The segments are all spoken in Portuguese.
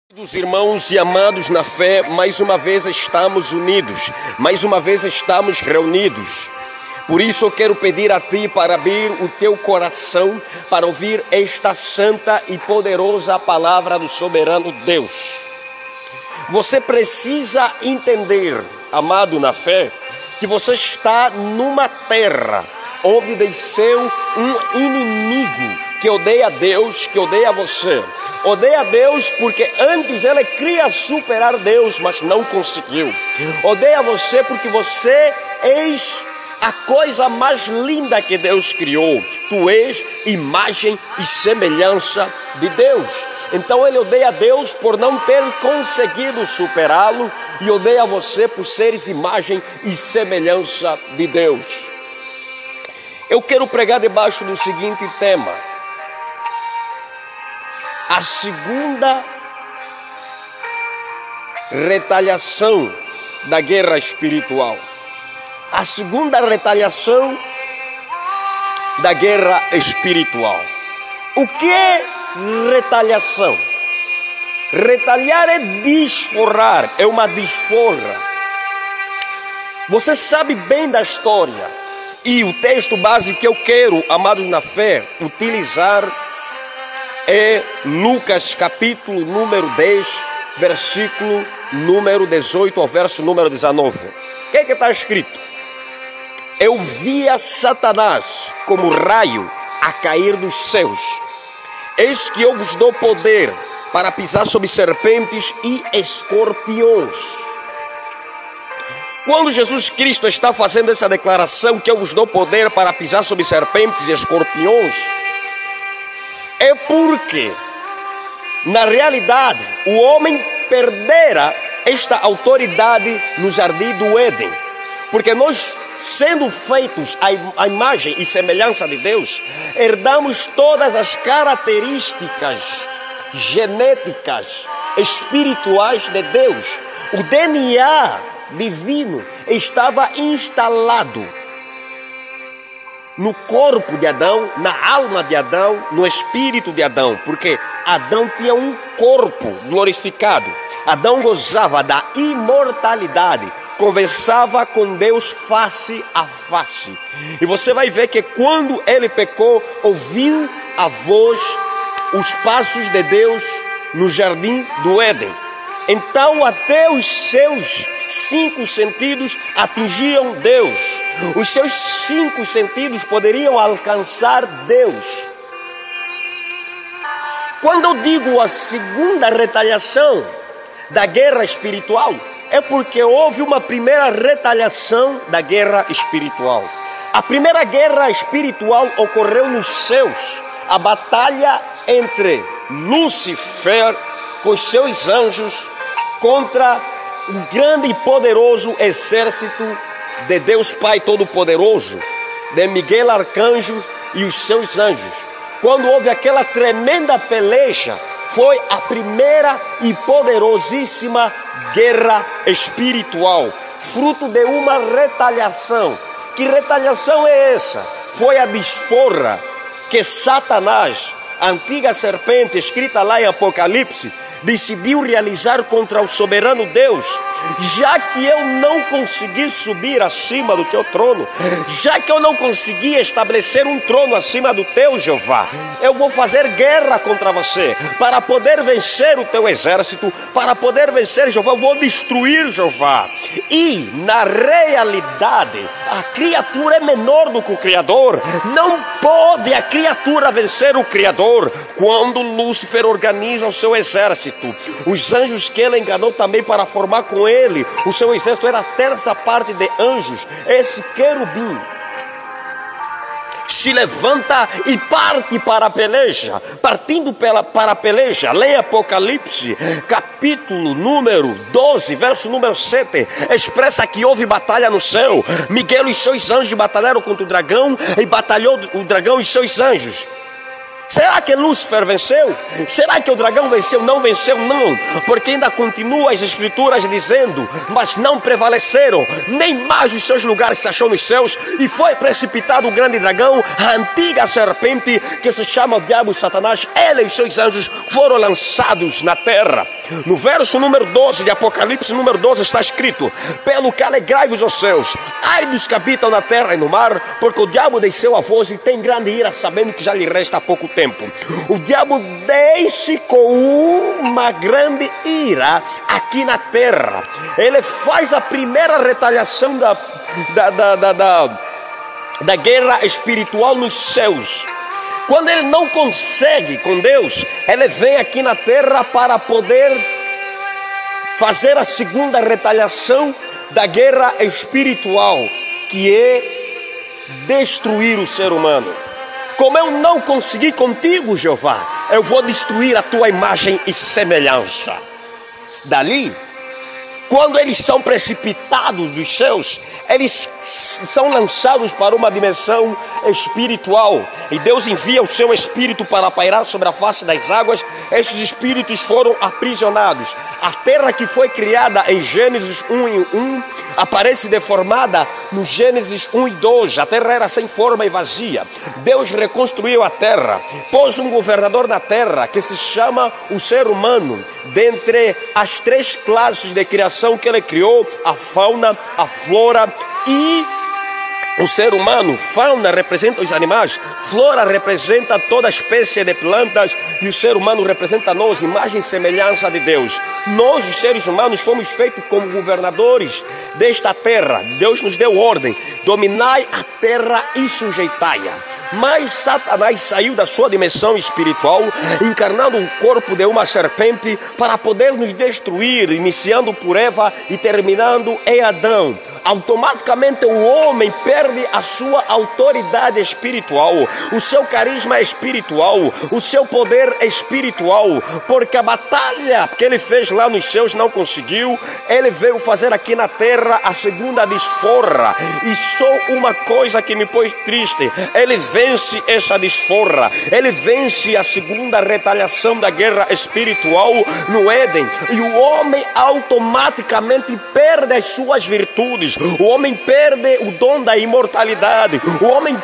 Queridos irmãos e amados na fé, mais uma vez estamos unidos, mais uma vez estamos reunidos. Por isso eu quero pedir a Ti para abrir o Teu coração para ouvir esta santa e poderosa palavra do soberano Deus. Você precisa entender, amado na fé, que você está numa terra onde desceu um inimigo que odeia Deus, que odeia você. Odeia Deus porque antes ele queria superar Deus, mas não conseguiu. Odeia você porque você és a coisa mais linda que Deus criou. Tu és imagem e semelhança de Deus. Então ele odeia Deus por não ter conseguido superá-lo e odeia você por seres imagem e semelhança de Deus. Eu quero pregar debaixo do seguinte tema: a segunda retaliação da guerra espiritual. A segunda retaliação da guerra espiritual. O que é retaliação? Retaliar é desforrar, é uma desforra. Você sabe bem da história. E o texto base que eu quero, amados na fé, utilizar é Lucas capítulo número 10, versículo número 18 ao verso número 19. O que está escrito? Eu via Satanás como raio a cair dos céus. Eis que eu vos dou poder para pisar sobre serpentes e escorpiões. Quando Jesus Cristo está fazendo essa declaração que eu vos dou poder para pisar sobre serpentes e escorpiões, é porque, na realidade, o homem perdera esta autoridade no jardim do Éden. Porque nós, sendo feitos à imagem e semelhança de Deus, herdamos todas as características genéticas, espirituais de Deus. O DNA divino estava instalado no corpo de Adão, na alma de Adão, no espírito de Adão, porque Adão tinha um corpo glorificado. Adão gozava da imortalidade, conversava com Deus face a face. E você vai ver que quando ele pecou, ouviu a voz, os passos de Deus no jardim do Éden. Então até os seus 5 sentidos atingiam Deus. Os seus 5 sentidos poderiam alcançar Deus. Quando eu digo a segunda retaliação da guerra espiritual, é porque houve uma primeira retaliação da guerra espiritual. A primeira guerra espiritual ocorreu nos céus. A batalha entre Lúcifer com os seus anjos contra um grande e poderoso exército de Deus Pai Todo-Poderoso, de Miguel Arcanjo e os seus anjos. Quando houve aquela tremenda peleja, foi a primeira e poderosíssima guerra espiritual, fruto de uma retaliação. Que retaliação é essa? Foi a desforra que Satanás, a antiga serpente escrita lá em Apocalipse, decidiu realizar contra o soberano Deus. Já que eu não consegui subir acima do teu trono, já que eu não consegui estabelecer um trono acima do teu, Jeová, eu vou fazer guerra contra você, para poder vencer o teu exército, para poder vencer, Jeová, eu vou destruir, Jeová. E na realidade, a criatura é menor do que o Criador. Não pode a criatura vencer o Criador. Quando Lúcifer organiza o seu exército, os anjos que ele enganou também para formar com ele o seu exército, era a terça parte de anjos. Esse querubim se levanta e parte para a peleja. Partindo para a peleja, leia Apocalipse, capítulo número 12, verso número 7, expressa que houve batalha no céu. Miguel e seus anjos batalharam contra o dragão, e batalhou o dragão e seus anjos. Será que Lúcifer venceu? Será que o dragão venceu? Não venceu, não, porque ainda continua as escrituras dizendo: mas não prevaleceram, nem mais os seus lugares se achou nos céus, e foi precipitado o grande dragão, a antiga serpente, que se chama o diabo Satanás. Ele e seus anjos foram lançados na terra. No verso número 12 de Apocalipse número 12 está escrito: pelo que alegrai-vos os céus, ai dos que habitam na terra e no mar, porque o diabo desceu a voz e tem grande ira, sabendo que já lhe resta pouco tempo. O diabo desce com uma grande ira aqui na terra. Ele faz a primeira retaliação da guerra espiritual nos céus. Quando ele não consegue com Deus, ele vem aqui na terra para poder fazer a segunda retaliação da guerra espiritual, que é destruir o ser humano. Como eu não consegui contigo, Jeová, eu vou destruir a tua imagem e semelhança. Dali, quando eles são precipitados dos céus, eles são lançados para uma dimensão espiritual. E Deus envia o seu Espírito para pairar sobre a face das águas. Esses espíritos foram aprisionados. A terra que foi criada em Gênesis 1:1 aparece deformada no Gênesis 1:2. A terra era sem forma e vazia. Deus reconstruiu a terra, pôs um governador na terra que se chama o ser humano. Dentre as 3 classes de criação que ele criou, a fauna, a flora e o ser humano. Fauna representa os animais, flora representa toda espécie de plantas e o ser humano representa nós, imagem e semelhança de Deus. Nós, os seres humanos, fomos feitos como governadores desta terra. Deus nos deu ordem: dominai a terra e sujeitai-a. Mas Satanás saiu da sua dimensão espiritual, encarnando o corpo de uma serpente para poder nos destruir, iniciando por Eva e terminando em Adão. Automaticamente o homem perde a sua autoridade espiritual, o seu carisma espiritual, o seu poder espiritual, porque a batalha que ele fez lá nos céus não conseguiu. Ele veio fazer aqui na terra a segunda desforra, e só uma coisa que me pôs triste: ele vence essa desforra, ele vence a segunda retaliação da guerra espiritual no Éden, e o homem automaticamente perde as suas virtudes. O homem perde o dom da imortalidade. O homem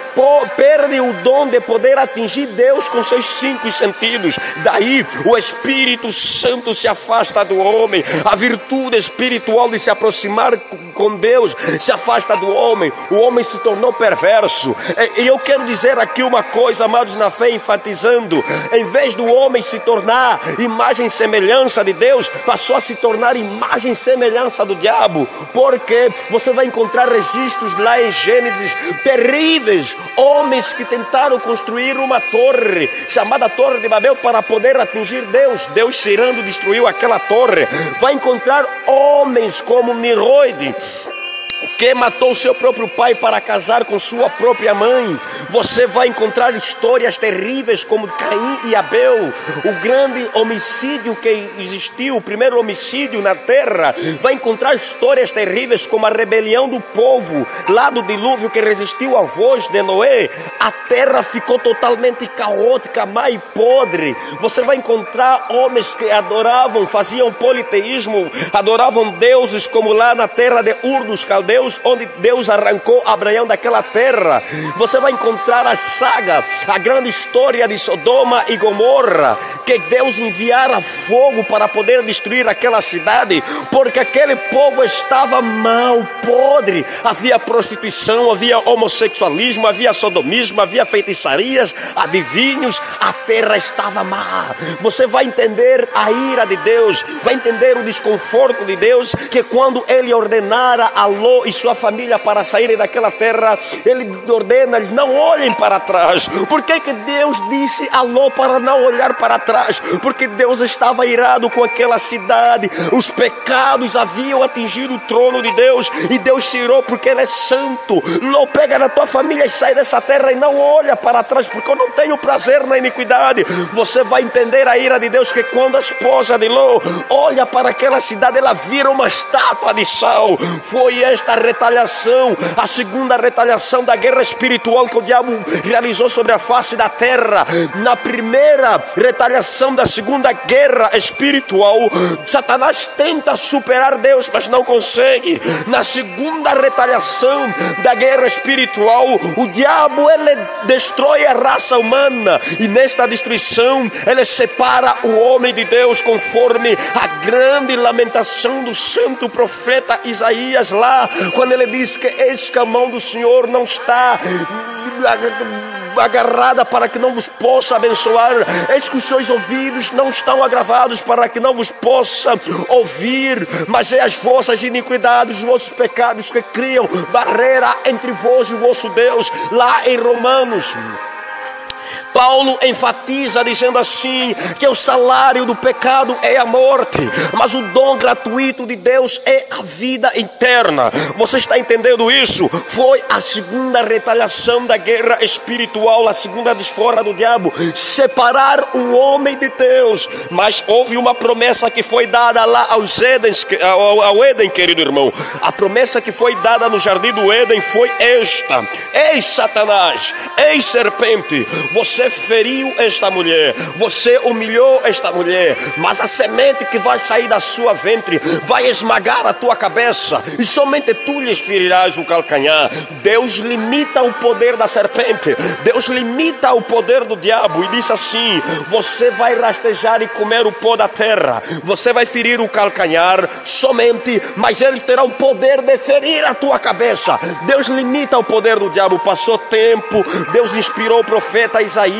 perde o dom de poder atingir Deus com seus 5 sentidos. Daí o Espírito Santo se afasta do homem. A virtude espiritual de se aproximar com Deus se afasta do homem. O homem se tornou perverso. E eu quero dizer aqui uma coisa, amados na fé, enfatizando: em vez do homem se tornar imagem e semelhança de Deus, passou a se tornar imagem e semelhança do diabo. Porque você vai encontrar registros lá em Gênesis terríveis, homens que tentaram construir uma torre chamada Torre de Babel para poder atingir Deus. Deus, tirando, destruiu aquela torre. Vai encontrar homens como Nimrod, que matou seu próprio pai para casar com sua própria mãe. Você vai encontrar histórias terríveis como Caim e Abel, o grande homicídio que existiu, o primeiro homicídio na terra. Vai encontrar histórias terríveis como a rebelião do povo lá do dilúvio, que resistiu à voz de Noé. A terra ficou totalmente caótica, má e podre. Você vai encontrar homens que adoravam, faziam politeísmo, adoravam deuses, como lá na terra de Ur dos Caldeus, onde Deus arrancou Abraão daquela terra. Você vai encontrar a saga, a grande história de Sodoma e Gomorra, que Deus enviara fogo para poder destruir aquela cidade, porque aquele povo estava mal, podre. Havia prostituição, havia homossexualismo, havia sodomismo, havia feitiçarias, adivinhos. A terra estava má. Você vai entender a ira de Deus, vai entender o desconforto de Deus, que quando Ele ordenara a Ló e sua família para saírem daquela terra, Ele ordena: eles não olhem para trás. Por que Deus disse a Ló para não olhar para trás? Porque Deus estava irado com aquela cidade. Os pecados haviam atingido o trono de Deus, e Deus tirou, porque Ele é santo. Ló, pega na tua família e sai dessa terra e não olha para trás, porque eu não tenho prazer na iniquidade. Você vai entender a ira de Deus, que quando a esposa de Ló olha para aquela cidade, ela vira uma estátua de sal. Foi esta esta retaliação, a segunda retaliação da guerra espiritual que o diabo realizou sobre a face da terra. Na primeira retaliação da segunda guerra espiritual, Satanás tenta superar Deus, mas não consegue. Na segunda retaliação da guerra espiritual, o diabo ele destrói a raça humana, e nesta destruição ele separa o homem de Deus, conforme a grande lamentação do santo profeta Isaías lá, quando ele diz que eis que a mão do Senhor não está agarrada para que não vos possa abençoar, eis que os seus ouvidos não estão agravados para que não vos possa ouvir, mas é as vossas iniquidades, os vossos pecados que criam barreira entre vós e o vosso Deus. Lá em Romanos, Paulo enfatiza dizendo assim, que o salário do pecado é a morte, mas o dom gratuito de Deus é a vida eterna. Você está entendendo isso? Foi a segunda retaliação da guerra espiritual, a segunda desforra do diabo, separar o homem de Deus. Mas houve uma promessa que foi dada lá ao Éden, querido irmão. A promessa que foi dada no jardim do Éden foi esta: eis Satanás, eis serpente, você feriu esta mulher, você humilhou esta mulher, mas a semente que vai sair da sua ventre vai esmagar a tua cabeça, e somente tu lhes ferirás o calcanhar. Deus limita o poder da serpente, Deus limita o poder do diabo, e diz assim: você vai rastejar e comer o pó da terra, você vai ferir o calcanhar somente, mas ele terá o poder de ferir a tua cabeça. Deus limita o poder do diabo. Passou tempo, Deus inspirou o profeta Isaías,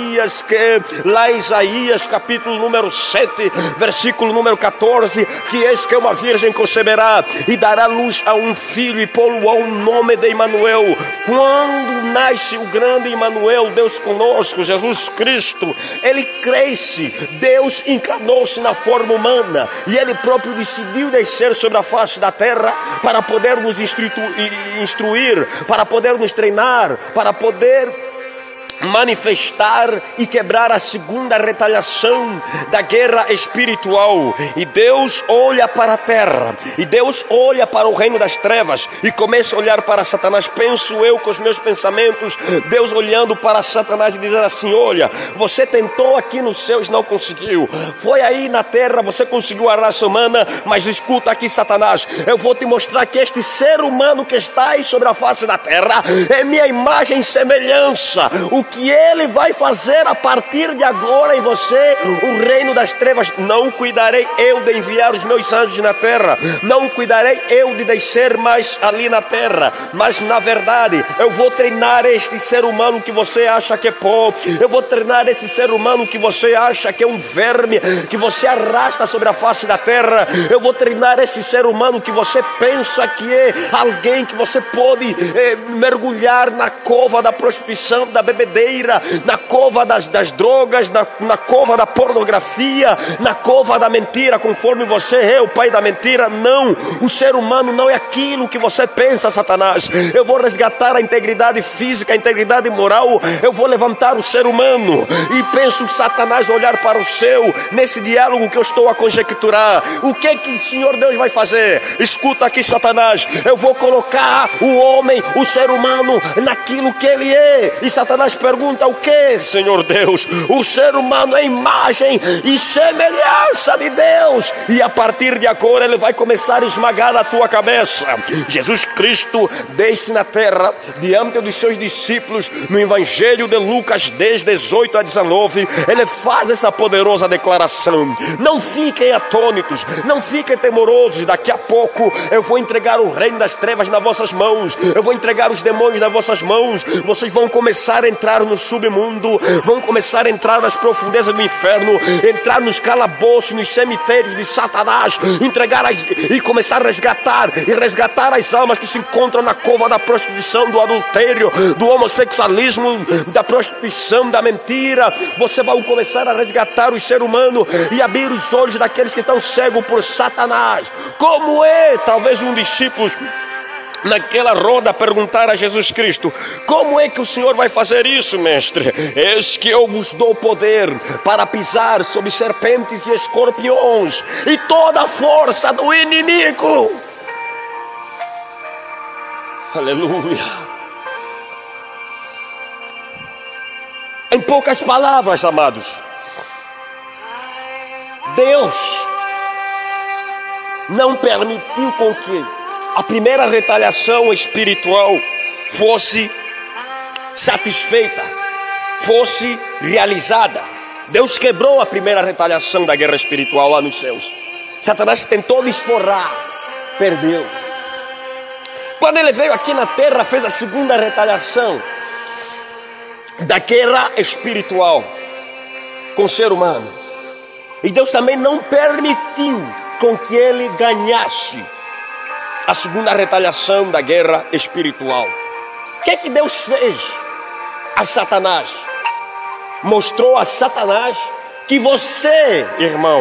que lá em Isaías capítulo número 7, versículo número 14, que eis que uma virgem conceberá e dará luz a um filho, e pô-lo-á o nome de Emanuel. Quando nasce o grande Emanuel, Deus conosco, Jesus Cristo, ele cresce, Deus encarnou-se na forma humana, e ele próprio decidiu descer sobre a face da terra para poder nos instruir, para poder nos treinar, para poder manifestar e quebrar a segunda retaliação da guerra espiritual. E Deus olha para a terra, e Deus olha para o reino das trevas, e começa a olhar para Satanás. Penso eu com os meus pensamentos, Deus olhando para Satanás e dizendo assim: olha, você tentou aqui nos céus, não conseguiu, foi aí na terra, você conseguiu a raça humana, mas escuta aqui, Satanás, eu vou te mostrar que este ser humano que está aí sobre a face da terra é minha imagem e semelhança. O que ele vai fazer a partir de agora em você, o reino das trevas, não cuidarei eu de enviar os meus anjos na terra, não cuidarei eu de descer mais ali na terra, mas na verdade eu vou treinar este ser humano que você acha que é pó, eu vou treinar esse ser humano que você acha que é um verme, que você arrasta sobre a face da terra, eu vou treinar esse ser humano que você pensa que é alguém que você pode mergulhar na cova da prostituição, da bebedeira, na cova das drogas, na cova da pornografia, na cova da mentira, conforme você é o pai da mentira. Não, o ser humano não é aquilo que você pensa, Satanás. Eu vou resgatar a integridade física, a integridade moral, eu vou levantar o ser humano. E penso, Satanás, olhar para o céu, nesse diálogo que eu estou a conjecturar, o que o Senhor Deus vai fazer? Escuta aqui, Satanás, eu vou colocar o homem, o ser humano, naquilo que ele é. E Satanás pergunta: o que, Senhor Deus? O ser humano é imagem e semelhança de Deus, e a partir de agora ele vai começar a esmagar a tua cabeça. Jesus Cristo desce na terra diante dos seus discípulos, no Evangelho de Lucas 10, 18 a 19, ele faz essa poderosa declaração: não fiquem atônitos, não fiquem temorosos, daqui a pouco eu vou entregar o reino das trevas nas vossas mãos, eu vou entregar os demônios nas vossas mãos, vocês vão começar a entrar no submundo, vão começar a entrar nas profundezas do inferno, entrar nos calabouços, nos cemitérios de Satanás, e começar a resgatar as almas que se encontram na cova da prostituição, do adultério, do homossexualismo, da prostituição, da mentira. Você vai começar a resgatar o ser humano e abrir os olhos daqueles que estão cegos por Satanás. Como é, talvez um discípulo naquela roda perguntar a Jesus Cristo: como é que o Senhor vai fazer isso, mestre? Eis que eu vos dou poder para pisar sobre serpentes e escorpiões e toda a força do inimigo. Aleluia. Em poucas palavras, amados, Deus não permitiu com que a primeira retaliação espiritual fosse satisfeita, fosse realizada. Deus quebrou a primeira retaliação da guerra espiritual lá nos céus. Satanás tentou lhe esforrar, perdeu. Quando ele veio aqui na terra, fez a segunda retaliação da guerra espiritual com o ser humano. E Deus também não permitiu com que ele ganhasse a segunda retaliação da guerra espiritual. O que Deus fez a Satanás? Mostrou a Satanás que você, irmão,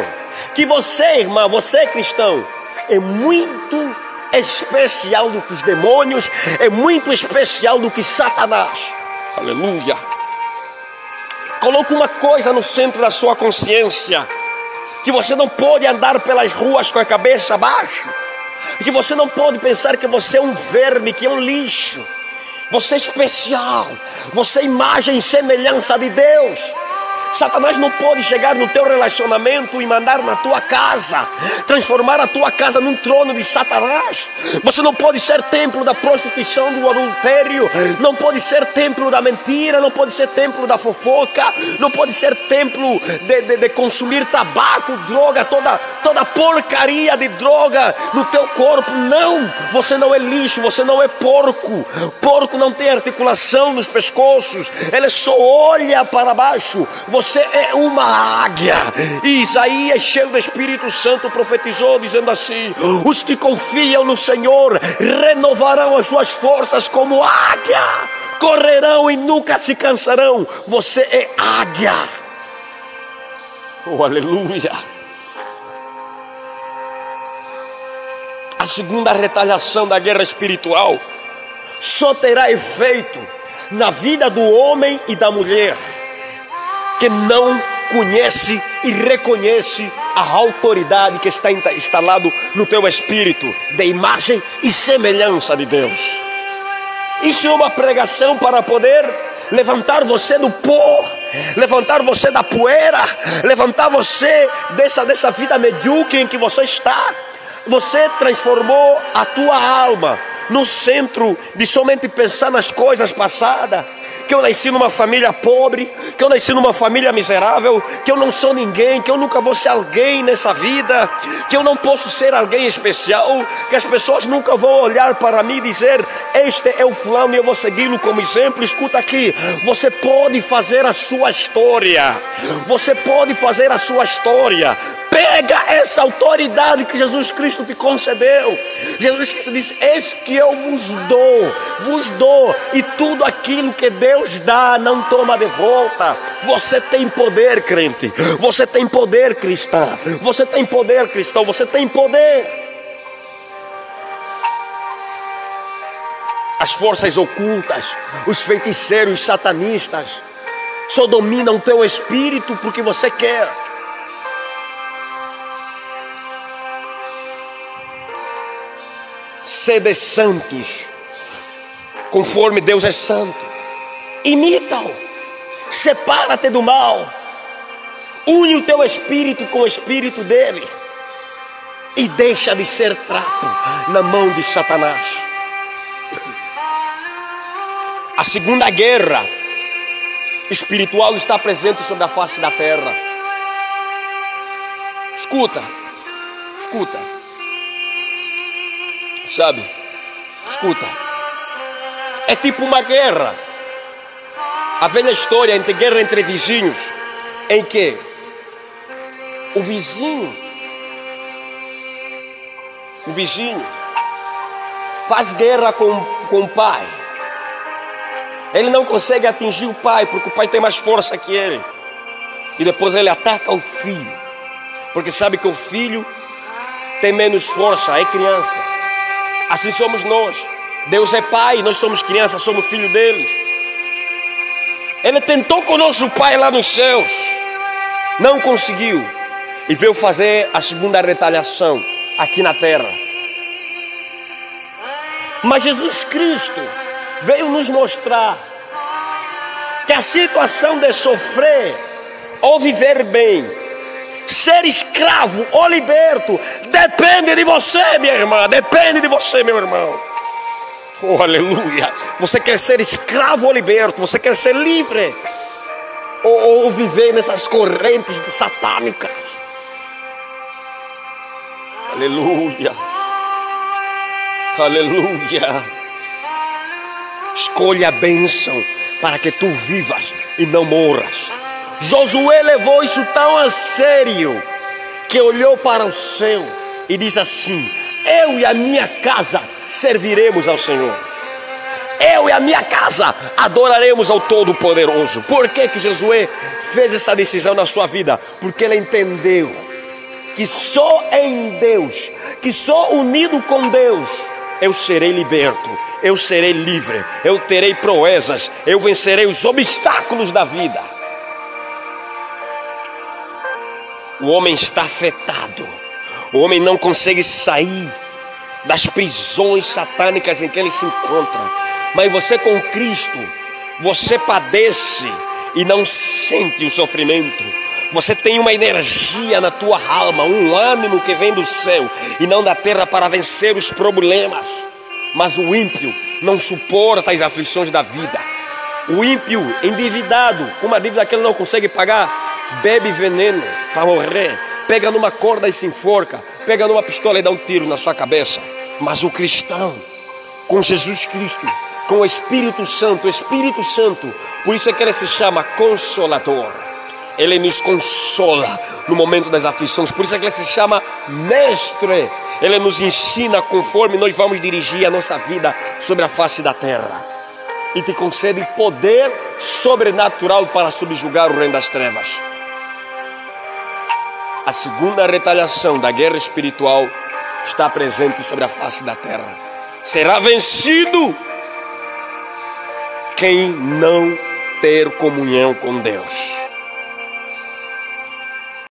que você, irmã, você cristão, é muito especial do que os demônios, é muito especial do que Satanás. Aleluia. Coloque uma coisa no centro da sua consciência: que você não pode andar pelas ruas com a cabeça baixa, que você não pode pensar que você é um verme, que é um lixo. Você é especial, você é imagem e semelhança de Deus. Satanás não pode chegar no teu relacionamento e mandar na tua casa, transformar a tua casa num trono de Satanás. Você não pode ser templo da prostituição, do adultério, não pode ser templo da mentira, não pode ser templo da fofoca, não pode ser templo de consumir tabaco, droga, toda porcaria de droga no teu corpo. Não, você não é lixo, você não é porco. Porco não tem articulação nos pescoços, ele só olha para baixo. Você é uma águia. E Isaías, cheio do Espírito Santo, profetizou dizendo assim: os que confiam no Senhor renovarão as suas forças como águia, correrão e nunca se cansarão. Você é águia. Oh, aleluia. A segunda retaliação da guerra espiritual só terá efeito na vida do homem e da mulher que não conhece e reconhece a autoridade que está instalado no teu espírito de imagem e semelhança de Deus. Isso é uma pregação para poder levantar você do pó, levantar você da poeira, levantar você dessa vida medíocre em que você está. Você transformou a tua alma no centro de somente pensar nas coisas passadas. Que eu nasci numa família pobre, que eu nasci numa família miserável, que eu não sou ninguém, que eu nunca vou ser alguém nessa vida, que eu não posso ser alguém especial, que as pessoas nunca vão olhar para mim e dizer: este é o fulano e eu vou segui-lo como exemplo. Escuta aqui, você pode fazer a sua história, você pode fazer a sua história. Pega essa autoridade que Jesus Cristo te concedeu. Jesus Cristo disse: eis que eu vos dou, e tudo aquilo que Deus dá não toma de volta. Você tem poder, crente, você tem poder, cristã, você tem poder, cristão, você tem poder. As forças ocultas, os feiticeiros, os satanistas só dominam o teu espírito porque você quer. Sede santos, conforme Deus é santo. Imita-o, separa-te do mal, une o teu espírito com o espírito dele e deixa de ser trapo na mão de Satanás. A segunda guerra espiritual está presente sobre a face da terra. Escuta. Sabe, escuta, é tipo uma guerra, a velha história guerra entre vizinhos, em que o vizinho faz guerra com o pai. Ele não consegue atingir o pai porque o pai tem mais força que ele, e depois ele ataca o filho, porque sabe que o filho tem menos força, é criança. Assim somos nós. Deus é pai, nós somos crianças, somos filhos dele. Ele tentou com o nosso pai lá nos céus, não conseguiu, e veio fazer a segunda retaliação aqui na terra. Mas Jesus Cristo veio nos mostrar que a situação de sofrer ou viver bem, ser escravo ou liberto, depende de você, minha irmã, depende de você, meu irmão. Oh, aleluia! Você quer ser escravo ou liberto? Você quer ser livre? Ou viver nessas correntes satânicas? Aleluia! Aleluia! Escolha a bênção para que tu vivas e não morras. Josué levou isso tão a sério que olhou para o céu e disse assim: eu e a minha casa serviremos ao Senhor. Eu e a minha casa adoraremos ao Todo-Poderoso. Por que Josué fez essa decisão na sua vida? Porque ele entendeu que só em Deus, que só unido com Deus, eu serei liberto, eu serei livre, eu terei proezas, eu vencerei os obstáculos da vida. O homem está afetado, o homem não consegue sair das prisões satânicas em que ele se encontra. Mas você com Cristo, você padece e não sente o sofrimento. Você tem uma energia na tua alma, um ânimo que vem do céu e não da terra para vencer os problemas. Mas o ímpio não suporta as aflições da vida. O ímpio endividado, com uma dívida que ele não consegue pagar, bebe veneno para morrer, pega numa corda e se enforca, pega numa pistola e dá um tiro na sua cabeça. Mas o cristão, com Jesus Cristo, com o Espírito Santo, por isso é que ele se chama Consolador. Ele nos consola no momento das aflições, por isso é que ele se chama Mestre. Ele nos ensina conforme nós vamos dirigir a nossa vida sobre a face da terra. E te concede poder sobrenatural para subjugar o reino das trevas. A segunda retaliação da guerra espiritual está presente sobre a face da terra. Será vencido quem não ter comunhão com Deus.